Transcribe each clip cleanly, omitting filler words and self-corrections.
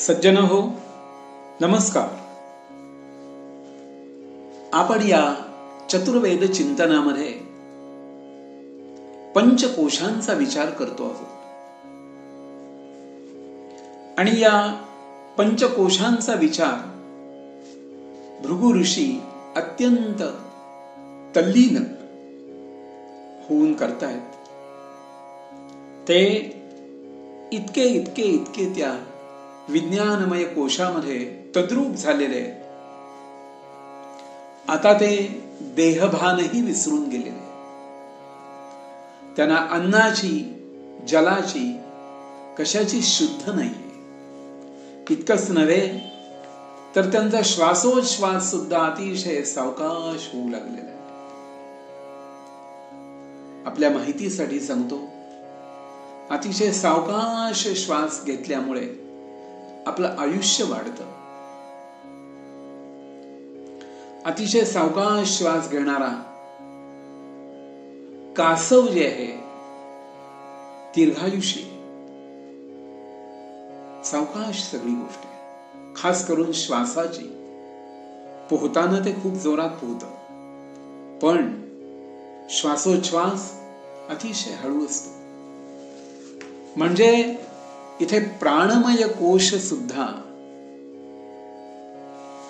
सज्जन हो, नमस्कार. आपण या चतुर्वेद चिंतनामध्ये पंचकोशांचा विचार करतो आहोत आणि या पंचकोशांचा विचार भृगु ऋषी अत्यंत तल्लीन होऊन करतायत. ते इतके त्या विज्ञानमय कोशामध्ये तद्रूप झालेले आहेत. आता ते देहभानही विसरून गेलेले. त्यांना अन्नाची, जलाची, कशाची शुद्ध नाहीये. इतकंच नव्हे तर त्यांचा श्वासोच्छ्वास सुद्धा अतिशय सावकाश होऊ लागलेला आहे. आपल्या माहितीसाठी सांगतो, अतिशय सावकाश श्वास घेतल्यामुळे आपलं आयुष्य वाढतं. अतिशय सावकाश श्वास घेणारा कासव जे आहे दीर्घायुषी. सावकाश सगळी गोष्ट आहे. खास करून श्वासाची. पोहताना ते खूप जोरात पोहतं, पण श्वासोच्छ्वास अतिशय हळू असतो. म्हणजे इथे प्राणमय कोश सुद्धा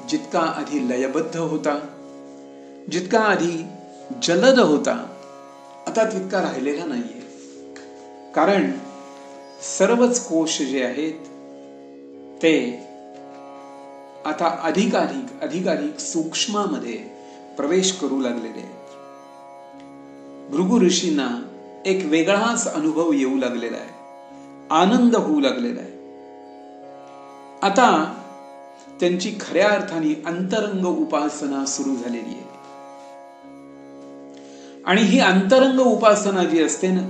जितका आधी लयबद्ध होता, जितका आधी जलद होता, आता तितका राहिलेला नाहीये. कारण सर्वच कोश जे आहेत ते आता अधिकाधिक सूक्ष्मामध्ये प्रवेश करू लागलेले आहेत. भृगु ऋषींना एक वेगळाच अनुभव येऊ लागलेला आहे. आनंद होऊ लागलेला आहे. आता त्यांची खऱ्या अर्थाने अंतरंग उपासना सुरू झालेली आहे. आणि ही अंतरंग उपासना जी असते ना,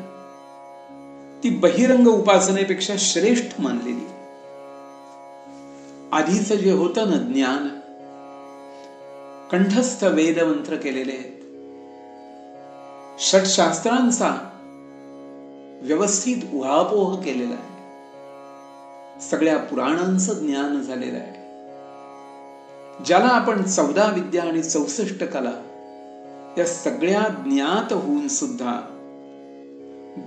ती बहिरंग उपासनेपेक्षा श्रेष्ठ मानलेली. आधीच जे होतं ना ज्ञान, कंठस्थ वेदमंत्र केलेले आहेत, षटशास्त्रांचा व्यवस्थित उहापोह केलेला आहे, सगळ्या पुराणांचं ज्ञान झालेलं आहे, ज्याला आपण 14 विद्या आणि 64 कला या सगळ्या ज्ञात होऊन सुद्धा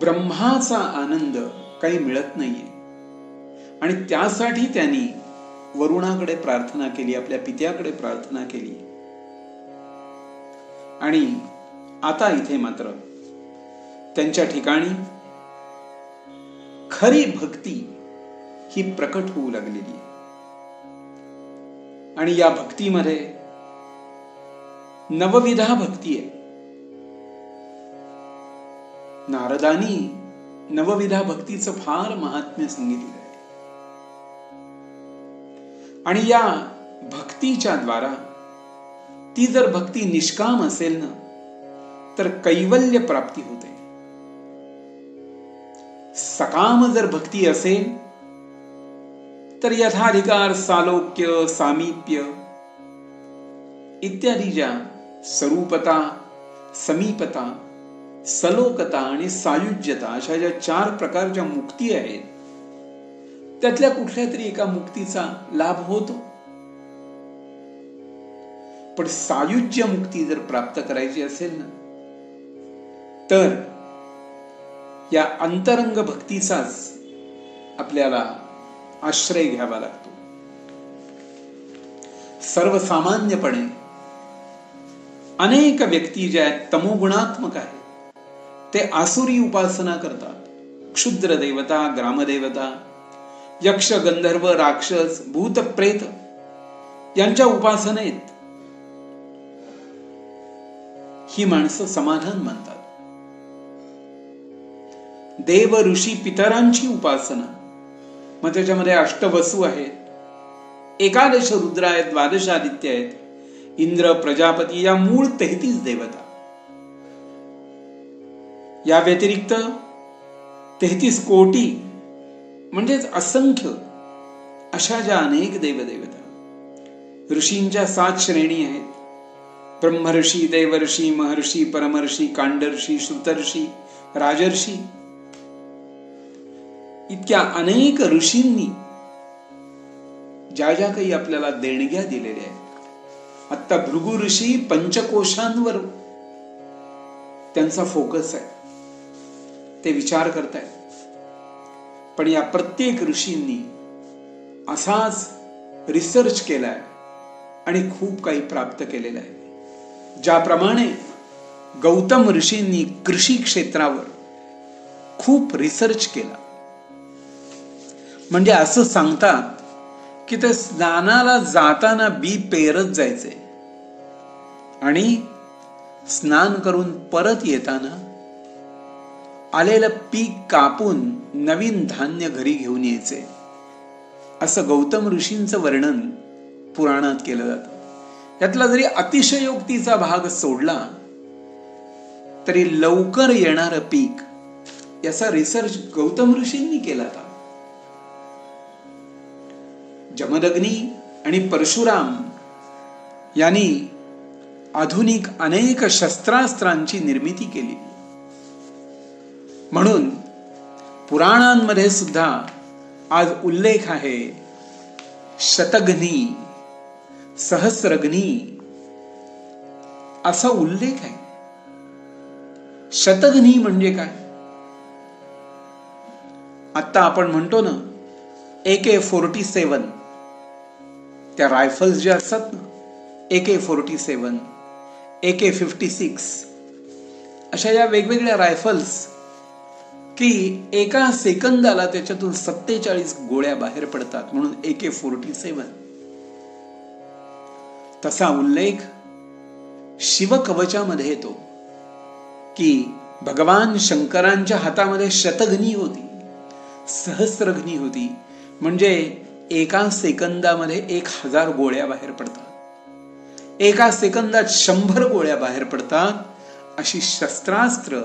ब्रह्माचा आनंद काही मिळत नाहीये. आणि त्यासाठी त्यांनी वरुणाकडे प्रार्थना केली, आपल्या पित्याकडे प्रार्थना केली. आणि आता इथे मात्र त्यांच्या ठिकाणी खरी भक्ती ही प्रकट होऊ लागलेली आहे. आणि या भक्तीमध्ये नवविधा भक्ती आहे. नारदांनी नवविधा भक्तीचं फार महात्म्य सांगितलेलं आहे. आणि या भक्तीच्या द्वारा ती जर भक्ती निष्काम असेल ना, तर कैवल्य प्राप्ती होते. सकाम जर भक्ती असेल तर यथाधिकार, सालोक्य, सामीप्य इत्यादी ज्या स्वरूपता, समीपता, सलोकता आणि सायुज्यता अशा ज्या 4 प्रकारच्या मुक्ती आहेत, त्यातल्या कुठल्या तरी एका मुक्तीचा लाभ होतो. पण सायुज्य मुक्ती जर प्राप्त करायची असेल ना, तर या अंतरंग भक्तीचाच आपल्याला आश्रय घ्यावा लागतो. सर्वसामान्यपणे अनेक व्यक्ती ज्या आहेत तमोगुणात्मक आहेत, ते आसुरी उपासना करतात. क्षुद्र देवता, ग्रामदेवता, यक्ष, गंधर्व, राक्षस, भूत, प्रेत यांच्या उपासनेत ही माणसं समाधान मानतात. देव, ऋषी, पितरांची उपासना, मग त्याच्यामध्ये अष्टवसू आहेत, 11 रुद्र आहेत, 12 आदित्य आहेत, इंद्र, प्रजापती या मूळ 33 देवता. या व्यतिरिक्त 33 कोटी म्हणजेच असंख्य अशा ज्या अनेक देवदेवता. ऋषींच्या 7 श्रेणी आहेत. ब्रह्मर्षी, देवर्षी, महर्षी, परमर्षी, कांडर्षी, श्रुतर्षी, राजर्षी. इतक्या अनेक ऋषींनी ज्या ज्या काही आपल्याला देणग्या दिलेल्या आहेत, आता भृगु ऋषी पंचकोशांवर त्यांचा फोकस आहे, ते विचार करतायत. पण या प्रत्येक ऋषींनी असाच रिसर्च केलाय आणि खूप काही प्राप्त केलेलं आहे. ज्याप्रमाणे गौतम ऋषींनी कृषी क्षेत्रावर खूप रिसर्च केला. म्हणजे असं सांगतात की ते स्नानाला जाताना बी पेरत जायचे आणि स्नान करून परत येताना आलेलं पीक कापून नवीन धान्य घरी घेऊन यायचे, असं गौतम ऋषींचं वर्णन पुराणात केलं जातं. यातला जरी अतिशयोक्तीचा भाग सोडला तरी लवकर येणारं पीक याचा रिसर्च गौतम ऋषींनी केला होता. जमदग्नी आणि परशुराम यांनी आधुनिक अनेक शस्त्रास्त्रांची निर्मिती केली. म्हणून पुराणांमध्ये सुद्धा आज उल्लेख आहे शतघ्नी, सहस्रघ्नी असा उल्लेख आहे. शतघ्नी म्हणजे काय? आता आपण म्हणतो ना AK-47, त्या रायफल्स ज्या असतात ना, AK-47, AK-56 अशा या वेगवेगळ्या रायफल्स की एका सेकंदाला त्याच्यातून 47 गोळ्या बाहेर पडतात, म्हणून AK-47. तसा उल्लेख शिवकवचामध्ये येतो की भगवान शंकरांच्या हातामध्ये शतघ्नी होती, सहस्रघ्नी होती. म्हणजे एका सेकंदामध्ये 1000 गोळ्या बाहेर पडतात, एका सेकंदात 100 गोळ्या बाहेर पडतात. अशी शस्त्रास्त्र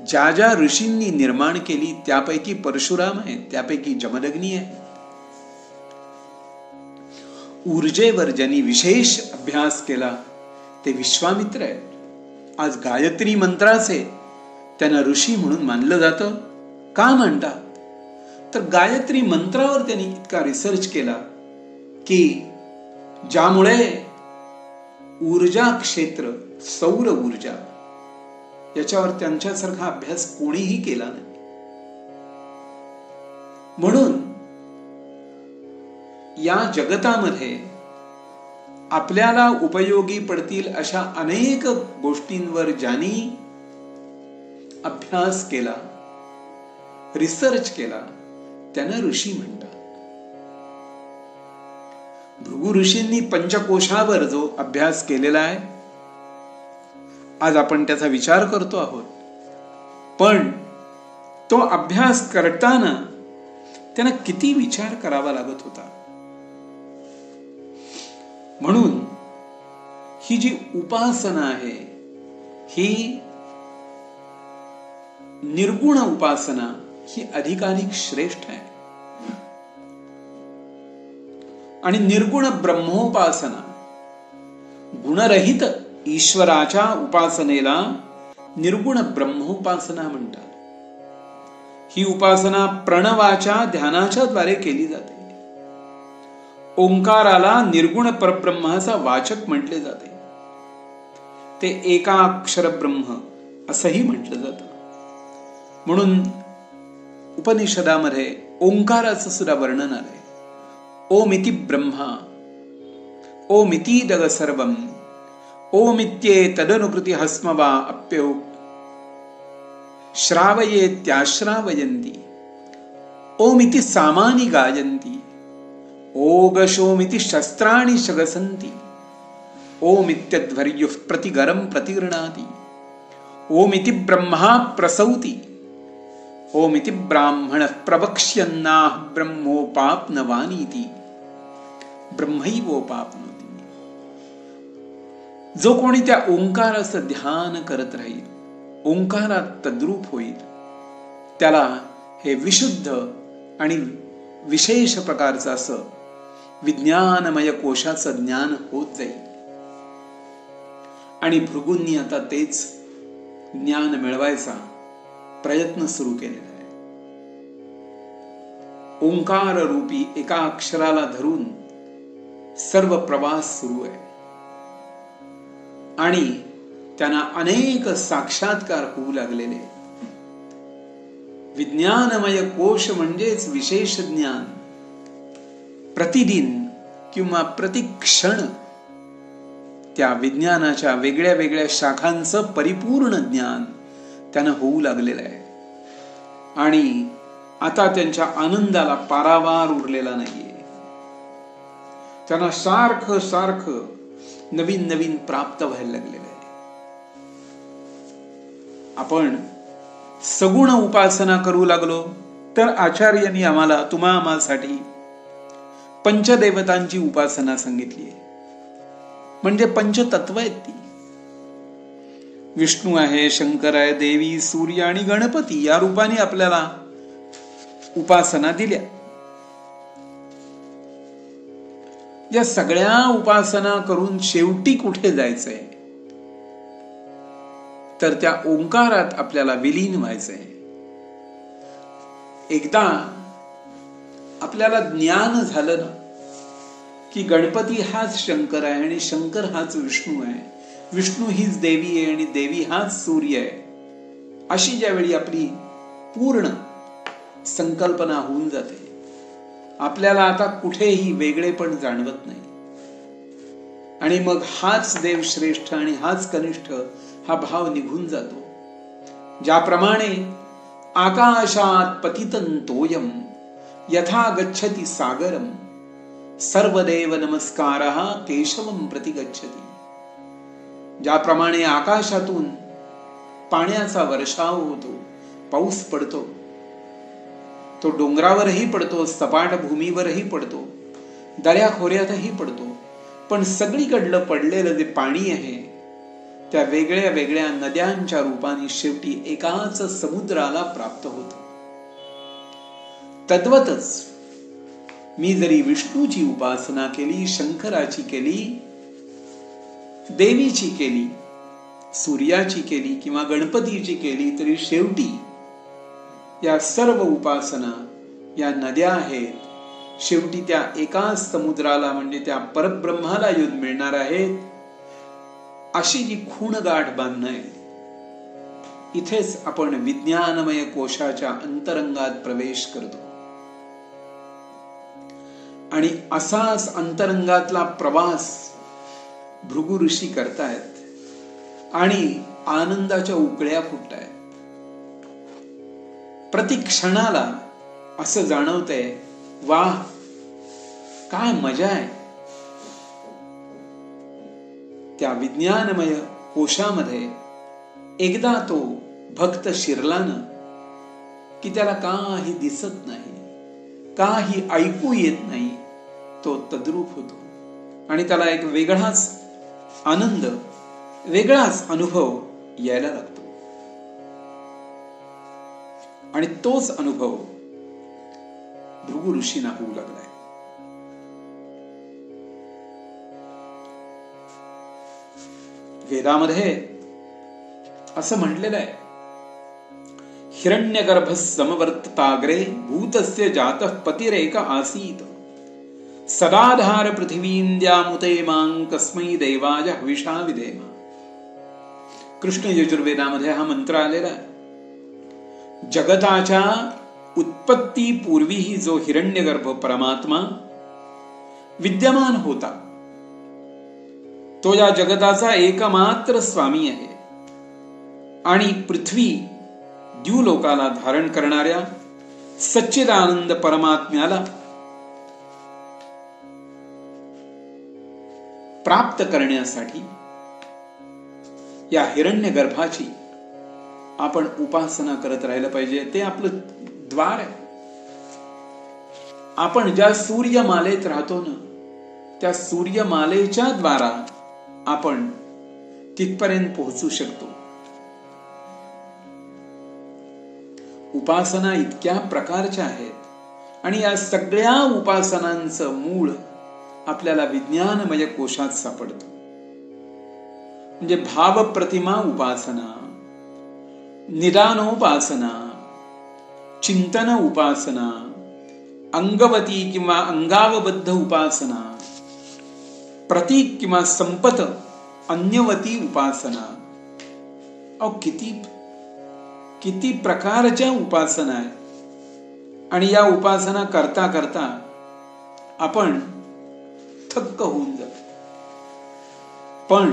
ज्या ज्या ऋषींनी निर्माण केली त्यापैकी परशुराम आहे, त्यापैकी जमदग्नी आहे. ऊर्जेवर ज्यांनी विशेष अभ्यास केला ते विश्वामित्र आहे. आज गायत्री मंत्राचे त्यांना ऋषी म्हणून मानलं जातं. का म्हणतात? तर गायत्री मंत्रावर त्यांनी इतका रिसर्च केला की ज्यामुळे ऊर्जा क्षेत्र, सौर ऊर्जा, याच्यावर त्यांच्यासारखा अभ्यास कोणीही केला नाही. म्हणून या जगतामध्ये आपल्याला उपयोगी पडतील अशा अनेक गोष्टींवर ज्यांनी अभ्यास केला, रिसर्च केला, त्यांना ऋषी म्हणतात. भृगु ऋषींनी पंचकोशावर जो अभ्यास केलेला आहे, आज आपण त्याचा विचार करतो आहोत. पण तो अभ्यास करताना त्यांना किती विचार करावा लागत होता. म्हणून ही जी उपासना आहे ही निर्गुण उपासना ही अधिकाधिक श्रेष्ठ आहे. आणि निर्गुण ब्रह्मोपासना, गुणरहित ईश्वराच्या उपासनेला निर्गुण ब्रह्मोपासना म्हणतात. ही उपासना प्रणवाच्या ध्यानाच्या द्वारे केली जाते. ओंकाराला निर्गुण परब्रह्माचा वाचक म्हटले जाते. ते एकाक्षर ब्रह्म असंही म्हटलं जातं. म्हणून उपनिषदामध्ये ओंकाराचं सुद्धा वर्णन आलंय. ओमिति ब्रह्मा, ओमितीदग सर्वम, ओमित्ये तदनुकृति हस्मवा अप्यो श्रावयेत्याश्रावयन्ति, ओमिति सामानि गायन्ति, ओगशोमिति शस्त्राणि शगसन्ति, ओमित्यध्वर्युः प्रतिगरं प्रतिगृणाति, ओमिति ब्रह्मा प्रसौति, ओमिति ब्राह्मणः प्रवक्ष्यन्नाः ब्रह्मोपाप्नवानीति, ब्रह्मैवोपाप्नोति. जो कोणी त्या ओंकाराचं ध्यान करत राहील, ओंकारात तद्रूप होईल, त्याला हे विशुद्ध आणि विशेष प्रकारचं असं विज्ञानमय कोशाचं ज्ञान होत जाईल. आणि भृगूंनी आता तेच ज्ञान मिळवायचा प्रयत्न सुरू केलेला आहे. ओंकार रूपी एका अक्षराला धरून सर्व प्रवास सुरू आहे आणि त्यांना अनेक साक्षात्कार होऊ लागलेले. विज्ञानमय कोश म्हणजेच विशेष ज्ञान. प्रतिदिन किंवा प्रतिक्षण त्या विज्ञानाच्या वेगळ्या वेगळ्या शाखांचं परिपूर्ण ज्ञान त्यांना होऊ लागलेलं आहे. आणि आता त्यांच्या आनंदाला पारावार उरलेला नाहीये. त्यांना सारखं सारखं नवीन नवीन प्राप्त व्हायला लागलेलं आहे. आपण सगुण उपासना करू लागलो तर आचार्यांनी आम्हाला आम्हासाठी पंचदेवतांची उपासना सांगितली आहे. म्हणजे पंचतत्व आहेत ती. विष्णू आहे, शंकर आहे, देवी, सूर्य आणि गणपती या रूपाने आपल्याला उपासना दिल्या. या सगळ्या उपासना करून शेवटी कुठे जायचंय तर त्या ओंकारात आपल्याला विलीन व्हायचंय. एकदा आपल्याला ज्ञान झालं ना की गणपती हाच शंकर आहे आणि शंकर हाच विष्णू आहे, विष्णू हीच देवी आहे आणि देवी हाच सूर्य आहे, अशी ज्यावेळी आपली पूर्ण संकल्पना होऊन जाते आपल्याला आता कुठेही वेगळेपण जाणवत नाही. आणि मग हाच देव श्रेष्ठ आणि हाच कनिष्ठ हा भाव निघून जातो. ज्याप्रमाणे आकाशात पतितं तोयम यथा गच्छति सागरम सर्वदेव नमस्कारः केशवम प्रति गच्छति. ज्याप्रमाणे आकाशातून पाण्याचा वर्षाव होतो, पाऊस पडतो, तो डोंगरावरही पडतो, सपाट भूमीवरही पडतो, दऱ्याखोऱ्यातही पडतो, पण सगळीकडलं पडलेलं जे पाणी आहे त्या वेगळ्या वेगळ्या नद्यांच्या रूपाने शेवटी एकाच समुद्राला प्राप्त होतं. तद्वतच मी जरी विष्णूची उपासना केली, शंकराची केली, देवीची केली, सूर्याची केली किंवा गणपतीची केली तरी शेवटी या सर्व उपासना या नद्या आहेत, शेवटी त्या एकाच समुद्राला म्हणजे त्या परब्रह्माला येऊन मिळणार आहेत. अशी जी खूणगाठ बांधणं आहे, इथेच आपण विज्ञानमय कोशाच्या अंतरंगात प्रवेश करतो. आणि असाच अंतरंगातला प्रवास भृगु ऋषी करतायत आणि आनंदाच्या उकळ्या फुटतायत. प्रति क्षणाला असं जाणवतंय, वाह काय मजा आहे. त्या विज्ञानमय कोशामध्ये एकदा तो भक्त शिरला ना की त्याला काही दिसत नाही, काही ऐकू येत नाही, तो तद्रूप होतो आणि त्याला एक वेगळाच आनंद, वेगळाच अनुभव यायला लागतो. आणि तोच अनुभव भृगु ऋषींना होऊ लागलाय. वेदामध्ये असं म्हटलेलं आहे, हिरण्यगर्भ समवर्तताग्रे भूतस्य जातः पतिरेक आसीत सदाधार पृथिवीन्द्यामुते मां कस्मै देवाय हविषा विधेम. कृष्ण यजुर्वेदामध्ये हा मंत्र आलेला आहे. जगताच्या उत्पत्तीपूर्वीही जो हिरण्यगर्भ परमात्मा विद्यमान होता तो या जगताचा एकमात्र स्वामी आहे आणि पृथ्वी द्युलोकाला धारण करणाऱ्या सच्चिदानंद परमात्म्याला प्राप्त करण्यासाठी या हिरण्यगर्भाची आपण उपासना करत राहिलं पाहिजे. ते आपलं द्वार आहे. आपण ज्या सूर्यमालेत राहतो ना त्या सूर्यमालेच्या द्वारा आपण तिथपर्यंत पोहोचू शकतो. उपासना इतक्या प्रकारच्या आहेत आणि या सगळ्या उपासनांचं मूळ आपल्याला विज्ञानमय कोशात सापडतं. म्हणजे भावप्रतिमा उपासना, निदानोपासना, चिंतन उपासना, अंगवती किंवा अंगावबद्ध उपासना, प्रतीक किंवा संपत अन्यवती उपासना. किती प्रकारच्या उपासना आहे. आणि या उपासना करता करता आपण थक्क होऊन जातो. पण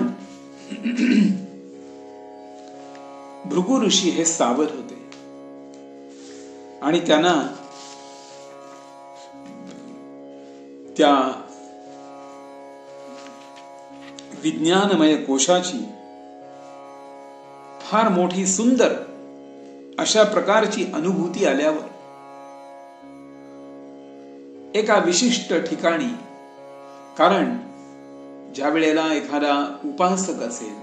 भृगु ऋषी हे सावध होते आणि त्यांना त्या विज्ञानमय कोशाची फार मोठी सुंदर अशा प्रकारची अनुभूती आल्यावर एका विशिष्ट ठिकाणी, कारण ज्या वेळेला एखादा उपासक असेल,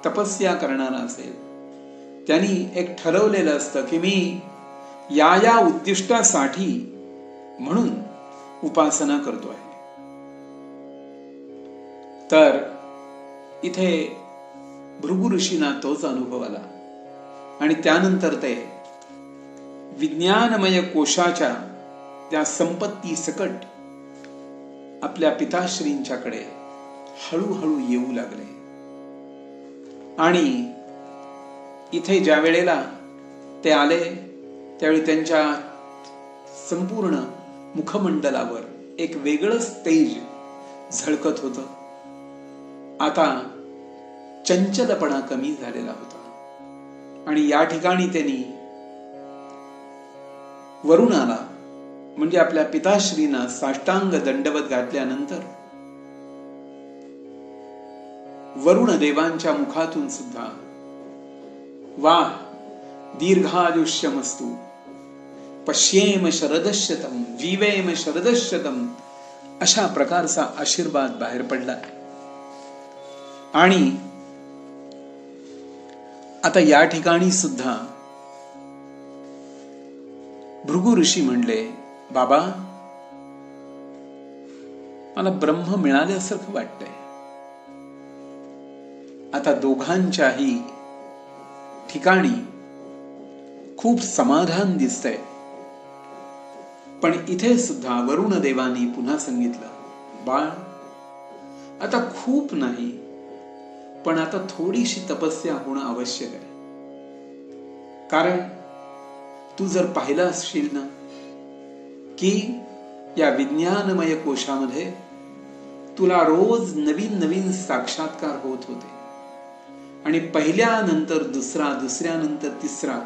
तपस्या करणारा असेल, त्यांनी एक ठरवलेलं असतं की मी या उद्दिष्टासाठी म्हणून उपासना करतो आहे. तर इथे भृगु ऋषींना तोच अनुभव आला आणि त्यानंतर ते विज्ञानमय कोशाच्या त्या संपत्ती सकट आपल्या पिताश्रींच्याकडे हळूहळू येऊ लागले. आणि इथे ज्या वेळेला ते आले त्यावेळी त्यांच्या संपूर्ण मुखमंडलावर एक वेगळंच तेज झळकत होतं. आता चंचलपणा कमी झालेला होता आणि या ठिकाणी त्यांनी वरुणाला म्हणजे आपल्या पिताश्रींना साष्टांग दंडवत घातल्यानंतर वरुण देवांच्या मुखातून सुद्धा वाह दीर्घायुष्यमस्तु पश्येम शरदशतम जीवेम शरदशतम अशा प्रकारचा आशीर्वाद बाहेर पडला. आणि आता या ठिकाणी सुद्धा भृगु ऋषी म्हणले, बाबा मला ब्रह्म मिळाल्यासारखं वाटतंय. आता दोघांच्याही ठिकाणी खूप समाधान दिसतंय. पण इथे सुद्धा वरुण देवानी पुन्हा सांगितलं, बाळ आता खूप नाही, पण आता थोडीशी तपस्या होणं आवश्यक आहे. कारण तू जर पाहिलं असशील ना की या विज्ञानमय कोशामध्ये तुला रोज नवीन नवीन साक्षात्कार होत होते आणि पहिल्यानंतर दुसरा, दुसऱ्यानंतर तिसरा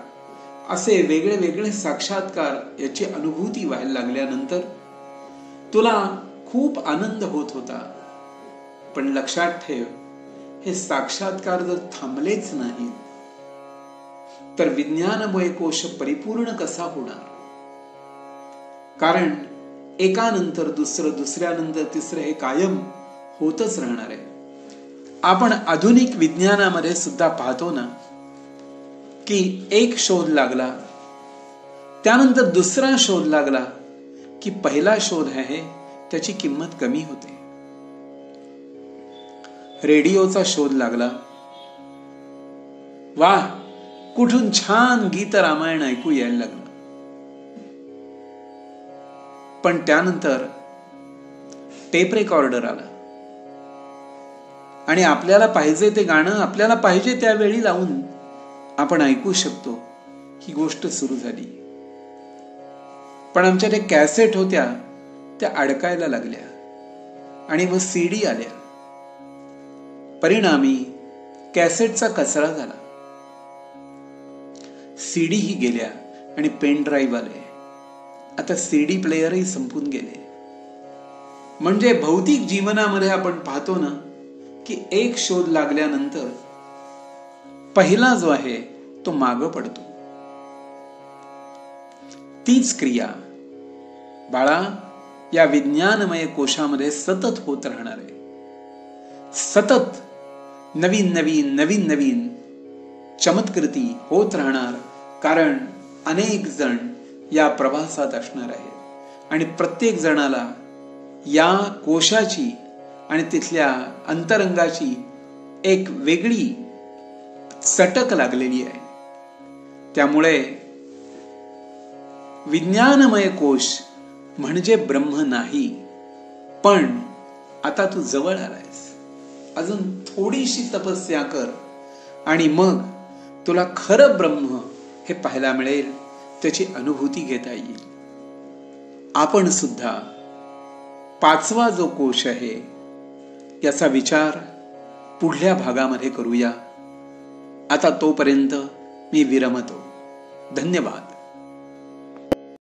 असे वेगळे वेगळे साक्षात्कार याची अनुभूती व्हायला लागल्यानंतर तुला खूप आनंद होत होता. पण लक्षात ठेव, हे साक्षात्कार जर थांबलेच नाही तर विज्ञानमय कोश परिपूर्ण कसा होणार? कारण एकानंतर दुसरं, दुसऱ्यानंतर तिसरं हे कायम होतच राहणार आहे. आपण आधुनिक विज्ञानामध्ये सुद्धा पाहतो ना की एक शोध लागला, त्यानंतर दुसरा शोध लागला की पहिला शोध आहे त्याची किंमत कमी होते. रेडिओचा शोध लागला, वाह कुठून छान गीत रामायण ऐकू यायला लागलं. पण त्यानंतर टेप रेकॉर्डर आला आणि आपल्याला पाहिजे ते गाणं आपल्याला पाहिजे त्यावेळी लावून आपण ऐकू शकतो. ही गोष्ट सुरू झाली. पण आमच्या त्या कॅसेट होत्या त्या अडकायला लागल्या आणि मग सीडी आल्या. परिणामी कॅसेटचा कचरा झाला, सीडी ही गेल्या आणि पेन ड्राईव्ह आले. आता सीडी प्लेयरही संपून गेले. म्हणजे भौतिक जीवनामध्ये आपण पाहतो ना की एक शोध लागल्यानंतर पहिला जो आहे तो मागं पडतो. तीच क्रिया बाळा या विज्ञानमय कोशामध्ये सतत होत राहणार आहे. सतत नवीन नवीन नवीन नवीन चमत्कृती होत राहणार. कारण अनेक जण या प्रवासात असणार आहेत आणि प्रत्येक जणाला या कोशाची आणि तिथल्या अंतरंगाची एक वेगळी सटक लागलेली आहे. त्यामुळे विज्ञानमय कोश म्हणजे ब्रह्म नाही. पण आता तू जवळ आलायस, अजून थोडीशी तपस्या कर आणि मग तुला खरं ब्रह्म हे पाहायला मिळेल, त्याची अनुभूती घेता येईल. आपण सुद्धा पाचवा जो कोश आहे याचा विचार पुढल्या भागामध्ये करूया. आता तोपर्यंत मी विरमतो. धन्यवाद.